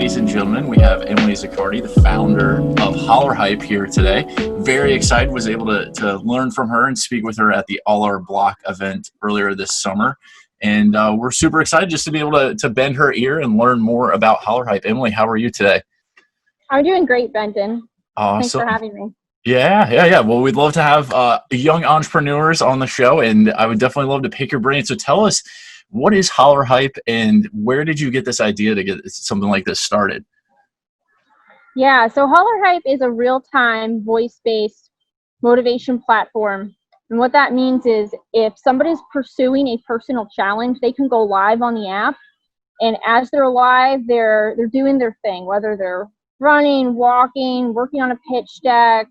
ladies and gentlemen, we have Emily Zaccardi, the founder of HollarHype, here today. Very excited, was able to learn from her and speak with her at the Hollar Block event earlier this summer. And we're super excited just to be able to bend her ear and learn more about HollarHype. Emily, how are you today? I'm doing great, Benton. Awesome. Thanks for having me. Yeah. Well, we'd love to have young entrepreneurs on the show, and I would definitely love to pick your brain. So tell us, what is HollarHype, and where did you get this idea to get something like this started? Yeah, so HollarHype is a real-time, voice-based motivation platform. And what that means is if somebody's pursuing a personal challenge, they can go live on the app. And as they're live, they're doing their thing, whether they're running, walking, working on a pitch deck.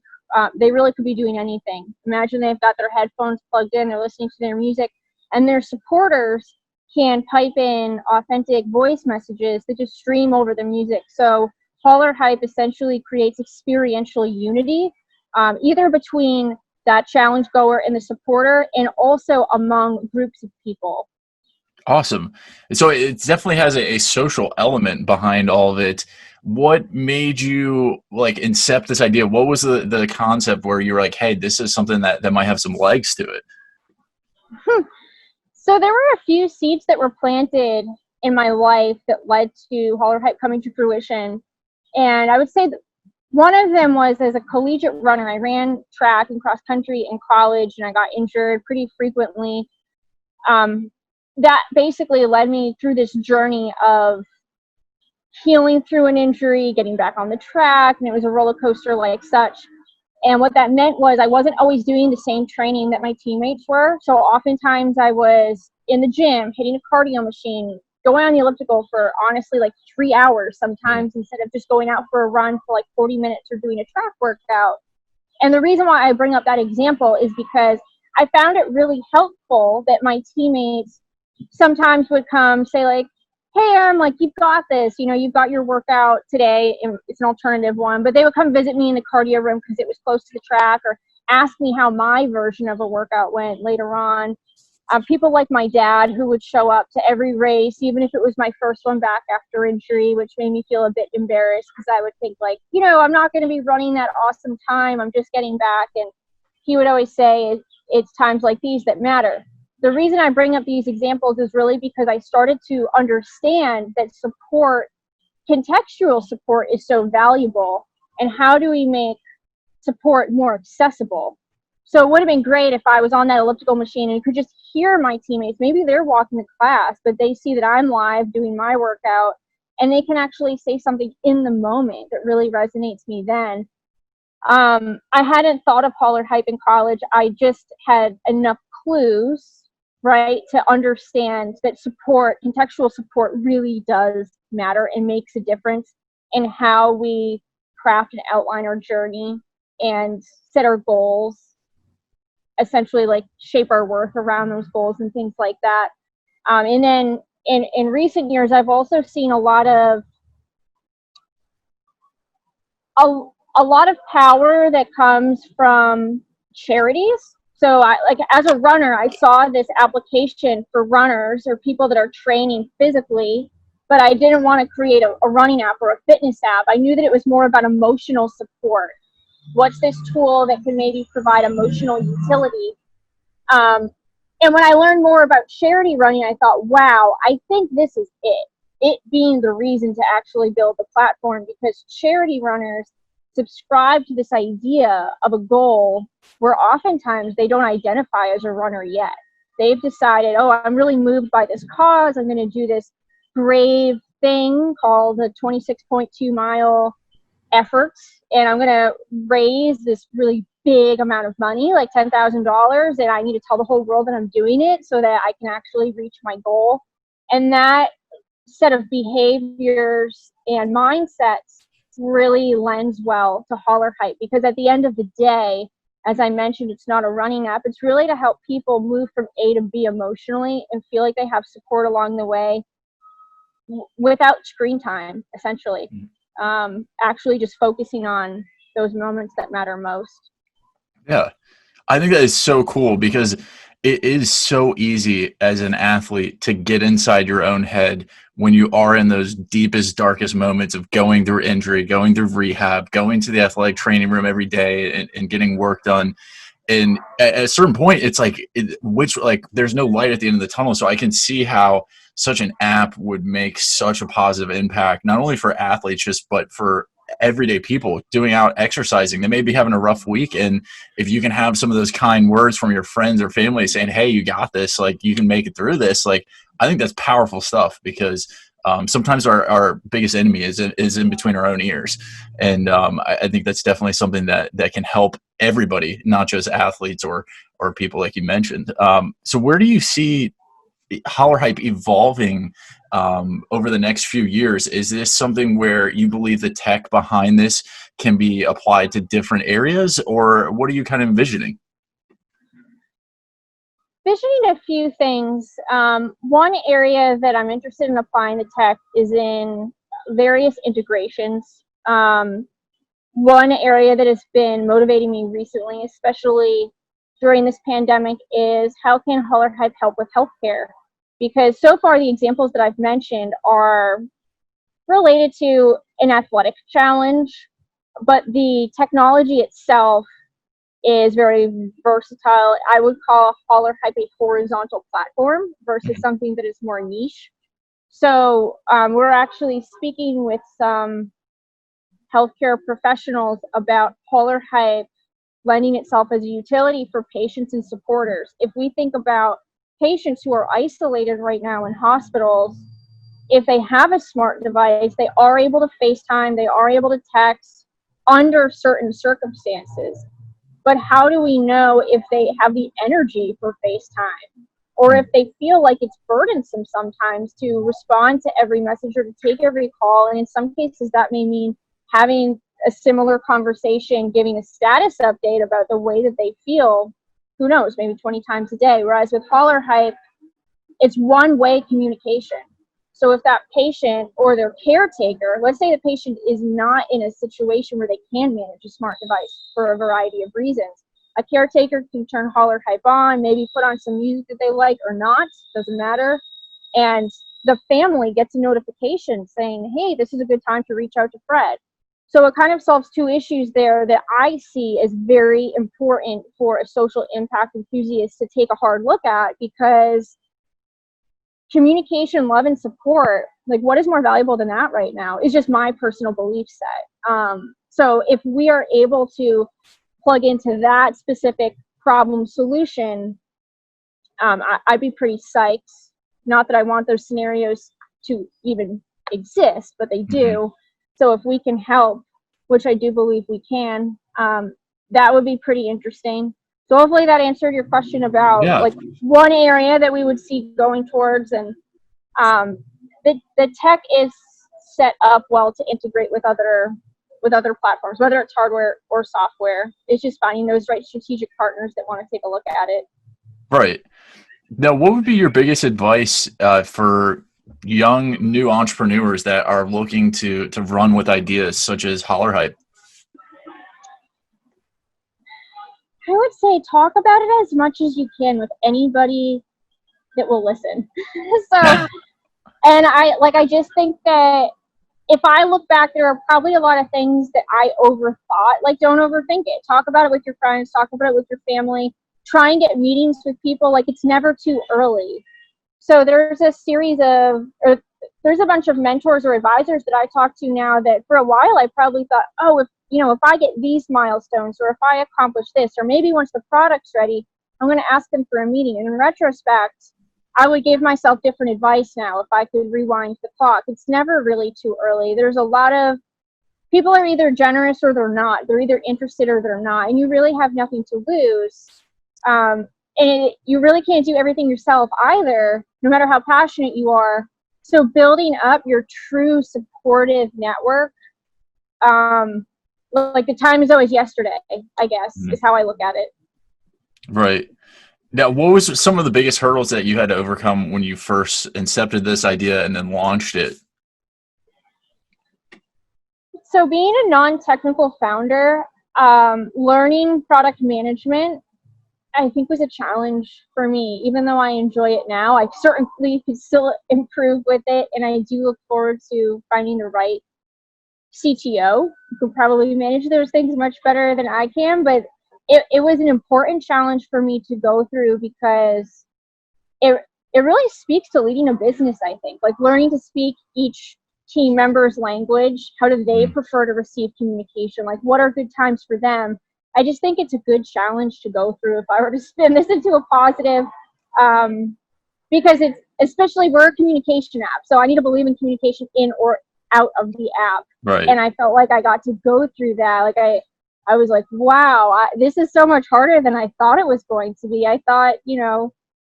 They really could be doing anything. Imagine they've got their headphones plugged in, they're listening to their music, and their supporters can pipe in authentic voice messages that just stream over the music. So HollarHype essentially creates experiential unity, either between that challenge goer and the supporter, and also among groups of people. Awesome. So it definitely has a social element behind all of it. What made you incept this idea? What was the concept where you were like, hey, this is something that might have some legs to it? So there were a few seeds that were planted in my life that led to HollarHype coming to fruition. And I would say that one of them was, as a collegiate runner, I ran track and cross country in college, and I got injured pretty frequently. That basically led me through this journey of healing through an injury, getting back on the track, and it was a roller coaster like such. And what that meant was I wasn't always doing the same training that my teammates were. So oftentimes I was in the gym, hitting a cardio machine, going on the elliptical for honestly 3 hours sometimes, instead of just going out for a run for 40 minutes or doing a track workout. And the reason why I bring up that example is because I found it really helpful that my teammates sometimes would come say hey, you've got this, you've got your workout today, and it's an alternative one, but they would come visit me in the cardio room because it was close to the track, or ask me how my version of a workout went later on. People like my dad, who would show up to every race, even if it was my first one back after injury, which made me feel a bit embarrassed because I would think I'm not going to be running that awesome time, I'm just getting back. And he would always say, it's times like these that matter. The reason I bring up these examples is really because I started to understand that support, contextual support, is so valuable. And how do we make support more accessible? So it would have been great if I was on that elliptical machine and could just hear my teammates. Maybe they're walking to class, but they see that I'm live doing my workout, and they can actually say something in the moment that really resonates me then. I hadn't thought of HollarHype in college. I just had enough clues, right, to understand that support, contextual support, really does matter and makes a difference in how we craft and outline our journey and set our goals, essentially shape our worth around those goals and things like that. And then in recent years, I've also seen a lot of power that comes from charities. So as a runner, I saw this application for runners or people that are training physically, but I didn't want to create a running app or a fitness app. I knew that it was more about emotional support. What's this tool that can maybe provide emotional utility? And when I learned more about charity running, I thought, wow, I think this is it being the reason to actually build the platform, because charity runners subscribe to this idea of a goal where oftentimes they don't identify as a runner yet. They've decided, I'm really moved by this cause. I'm going to do this brave thing called the 26.2 mile efforts, and I'm going to raise this really big amount of money, like $10,000, and I need to tell the whole world that I'm doing it so that I can actually reach my goal. And that set of behaviors and mindsets really lends well to HollarHype, because at the end of the day, as I mentioned, it's not a running app. It's really to help people move from A to B emotionally and feel like they have support along the way without screen time, essentially. Actually just focusing on those moments that matter most. Yeah, I think that is so cool, because it is so easy as an athlete to get inside your own head when you are in those deepest, darkest moments of going through injury, going through rehab, going to the athletic training room every day and getting work done. And at a certain point, it's like, there's no light at the end of the tunnel. So I can see how such an app would make such a positive impact, not only for athletes, but for everyday people doing out exercising. They may be having a rough week, and if you can have some of those kind words from your friends or family saying, hey, you got this, like you can make it through this, like I think that's powerful stuff, because sometimes our biggest enemy is in between our own ears. And I think that's definitely something that can help everybody, not just athletes or people like you mentioned. So where do you see HollarHype evolving over the next few years? Is this something where you believe the tech behind this can be applied to different areas, or what are you kind of envisioning? Visioning a few things. One area that I'm interested in applying the tech is in various integrations. One area that has been motivating me recently, especially during this pandemic, is how can HollarHype help with healthcare? Because so far the examples that I've mentioned are related to an athletic challenge, but the technology itself is very versatile. I would call HollarHype a horizontal platform versus something that is more niche. So we're actually speaking with some healthcare professionals about HollarHype lending itself as a utility for patients and supporters. If we think about patients who are isolated right now in hospitals, if they have a smart device, they are able to FaceTime, they are able to text under certain circumstances. But how do we know if they have the energy for FaceTime? Or if they feel like it's burdensome sometimes to respond to every message or to take every call. And in some cases, that may mean having a similar conversation, giving a status update about the way that they feel, who knows, maybe 20 times a day. Whereas with HollarHype, it's one-way communication. So if that patient or their caretaker, let's say the patient is not in a situation where they can manage a smart device for a variety of reasons, a caretaker can turn HollarHype on, maybe put on some music that they like or not, doesn't matter. And the family gets a notification saying, hey, this is a good time to reach out to Fred. So it kind of solves two issues there that I see as very important for a social impact enthusiast to take a hard look at, because communication, love, and support, like what is more valuable than that right now, is just my personal belief set. So if we are able to plug into that specific problem solution, I'd be pretty psyched. Not that I want those scenarios to even exist, but they do. So if we can help, which I do believe we can, that would be pretty interesting. So hopefully that answered your question about Yeah. like one area that we would see going towards. And the tech is set up well to integrate with other platforms, whether it's hardware or software. It's just finding those right strategic partners that want to take a look at it. Right. Now, what would be your biggest advice for young new entrepreneurs that are looking to run with ideas such as HollarHype? I would say talk about it as much as you can with anybody that will listen. So, and I just think that if I look back, there are probably a lot of things that I overthought. Like, don't overthink it. Talk about it with your friends. Talk about it with your family. Try and get meetings with people. Like, it's never too early. So there's a bunch of mentors or advisors that I talk to now that for a while I probably thought, oh, if I get these milestones, or if I accomplish this, or maybe once the product's ready, I'm going to ask them for a meeting. And in retrospect, I would give myself different advice now if I could rewind the clock. It's never really too early. There's a lot of people are either generous or they're not. They're either interested or they're not. And you really have nothing to lose. And you really can't do everything yourself either, no matter how passionate you are. So building up your true supportive network, like the time is always yesterday, I guess, is how I look at it. Right. Now, what was some of the biggest hurdles that you had to overcome when you first incepted this idea and then launched it? So being a non-technical founder, learning product management I think was a challenge for me. Even though I enjoy it now, I certainly could still improve with it, and I do look forward to finding the right CTO who could probably manage those things much better than I can. But it was an important challenge for me to go through because it really speaks to leading a business, I think. Like learning to speak each team member's language. How do they prefer to receive communication? Like what are good times for them? I just think it's a good challenge to go through if I were to spin this into a positive, because it's, especially we're a communication app. So I need to believe in communication in or out of the app. Right. And I felt like I got to go through that. Like I was like, wow, this is so much harder than I thought it was going to be. I thought, you know,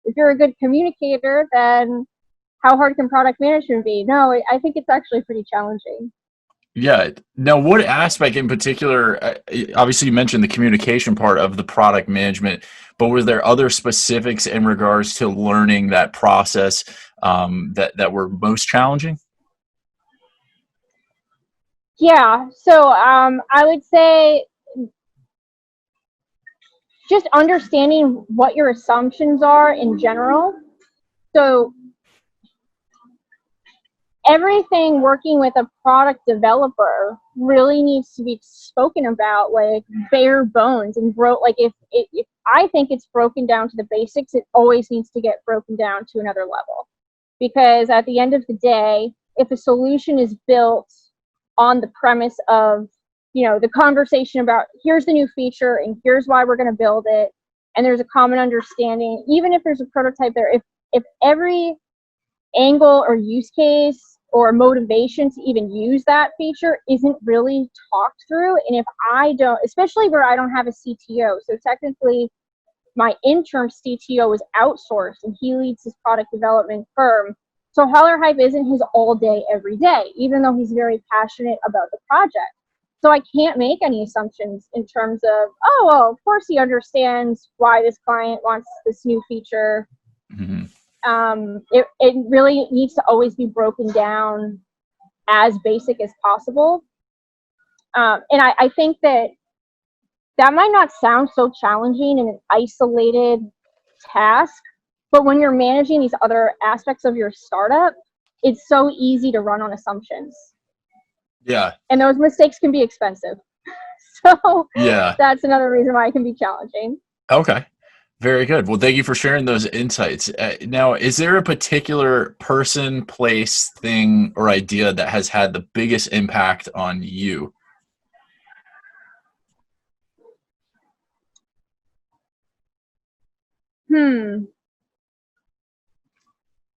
if you're a good communicator, then how hard can product management be? No, I think it's actually pretty challenging. Yeah. Now, what aspect in particular, obviously you mentioned the communication part of the product management, but were there other specifics in regards to learning that process that were most challenging? Yeah, so I would say just understanding what your assumptions are in general. So everything working with a product developer really needs to be spoken about like bare bones and like if I think it's broken down to the basics, it always needs to get broken down to another level. Because at the end of the day, if a solution is built on the premise of, you know, the conversation about here's the new feature and here's why we're going to build it, and there's a common understanding, even if there's a prototype there, if every angle or use case or motivation to even use that feature isn't really talked through, and if I don't, especially where I don't have a CTO, so technically my interim CTO is outsourced and he leads his product development firm. So HollarHype isn't his all day, every day, even though he's very passionate about the project. So I can't make any assumptions in terms of, oh, well, of course he understands why this client wants this new feature. Mm-hmm. It really needs to always be broken down as basic as possible. And I think that might not sound so challenging in an isolated task, but when you're managing these other aspects of your startup, it's so easy to run on assumptions. Yeah. And those mistakes can be expensive. So Yeah. that's another reason why it can be challenging. Okay. Very good. Well, thank you for sharing those insights. Now, is there a particular person, place, thing, or idea that has had the biggest impact on you?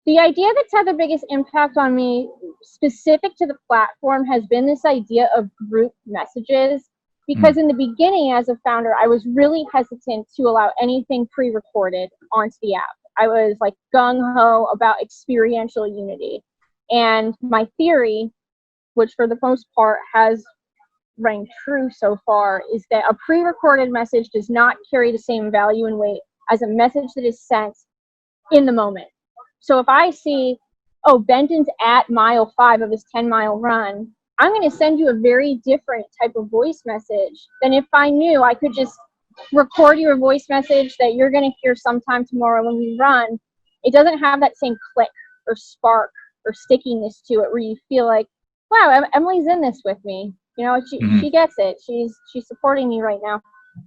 The idea that's had the biggest impact on me specific to the platform has been this idea of group messages. Because in the beginning, as a founder, I was really hesitant to allow anything pre-recorded onto the app. I was like gung-ho about experiential unity. And my theory, which for the most part has rang true so far, is that a pre-recorded message does not carry the same value and weight as a message that is sent in the moment. So if I see, oh, Benton's at mile 5 of his 10-mile run, I'm going to send you a very different type of voice message than if I knew I could just record you a voice message that you're going to hear sometime tomorrow when you run. It doesn't have that same click or spark or stickiness to it where you feel like, wow, Emily's in this with me. You know, she gets it. She's supporting me right now.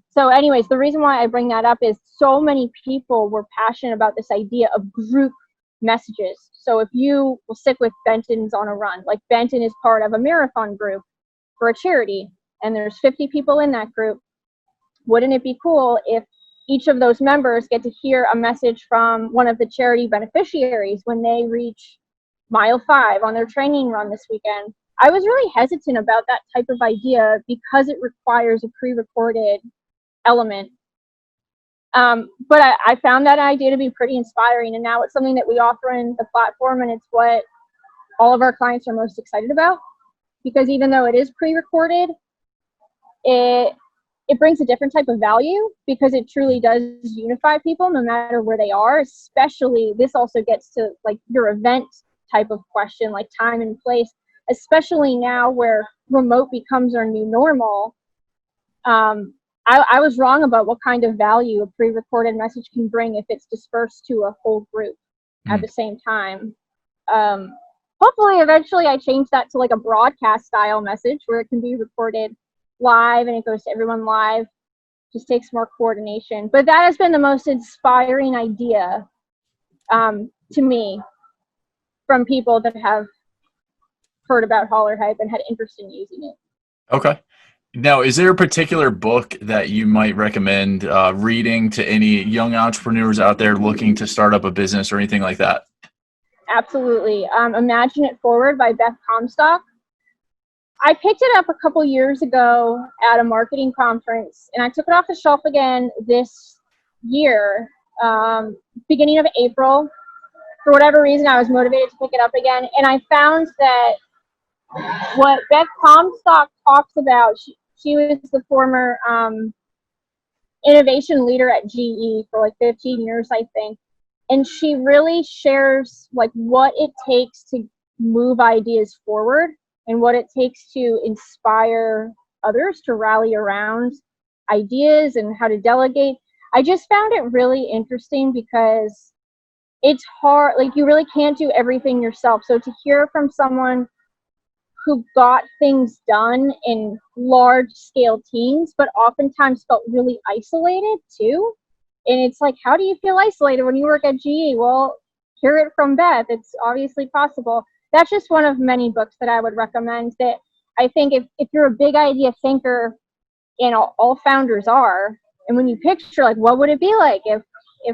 So anyways, the reason why I bring that up is so many people were passionate about this idea of group messages. So if you will stick with Benton's on a run, like Benton is part of a marathon group for a charity, and there's 50 people in that group, wouldn't it be cool if each of those members get to hear a message from one of the charity beneficiaries when they reach mile 5 on their training run this weekend? I was really hesitant about that type of idea because it requires a pre-recorded element. But I found that idea to be pretty inspiring, and now it's something that we offer in the platform, and it's what all of our clients are most excited about, because even though it is pre-recorded, it brings a different type of value because it truly does unify people no matter where they are. Especially, this also gets to like your event type of question, like time and place, especially now where remote becomes our new normal. I was wrong about what kind of value a pre-recorded message can bring if it's dispersed to a whole group at the same time. Hopefully, eventually, I change that to like a broadcast style message where it can be recorded live and it goes to everyone live. Just takes more coordination. But that has been the most inspiring idea to me from people that have heard about HollarHype and had interest in using it. Okay. Now, is there a particular book that you might recommend reading to any young entrepreneurs out there looking to start up a business or anything like that? Absolutely. Imagine It Forward by Beth Comstock. I picked it up a couple years ago at a marketing conference, and I took it off the shelf again this year, beginning of April. For whatever reason, I was motivated to pick it up again, and I found that what Beth Comstock talks about, she was the former innovation leader at GE for like 15 years, I think. And she really shares like what it takes to move ideas forward and what it takes to inspire others to rally around ideas and how to delegate. I just found it really interesting because it's hard, like you really can't do everything yourself. So to hear from someone who got things done in large scale teams, but oftentimes felt really isolated too. And it's like, how do you feel isolated when you work at GE? Well, hear it from Beth. It's obviously possible. That's just one of many books that I would recommend that I think if you're a big idea thinker, and all founders are, and when you picture like, what would it be like if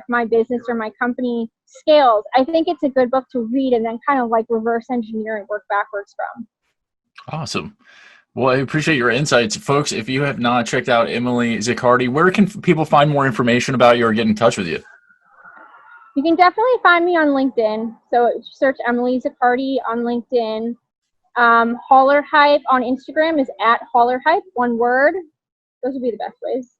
my business or my company scales, I think it's a good book to read and then kind of like reverse engineer and work backwards from. Awesome. Well, I appreciate your insights. Folks, if you have not checked out Emily Zaccardi, where can people find more information about you or get in touch with you? You can definitely find me on LinkedIn. So search Emily Zaccardi on LinkedIn. HollarHype on Instagram is at HollarHype, one word. Those would be the best ways.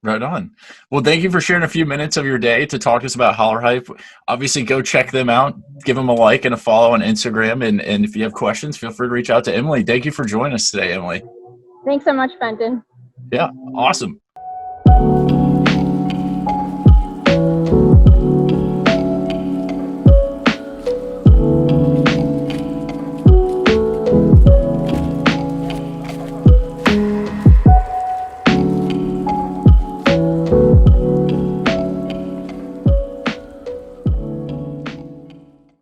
Right on. Well, thank you for sharing a few minutes of your day to talk to us about HollarHype. Obviously, go check them out. Give them a like and a follow on Instagram. And if you have questions, feel free to reach out to Emily. Thank you for joining us today, Emily. Thanks so much, Benton. Yeah, awesome.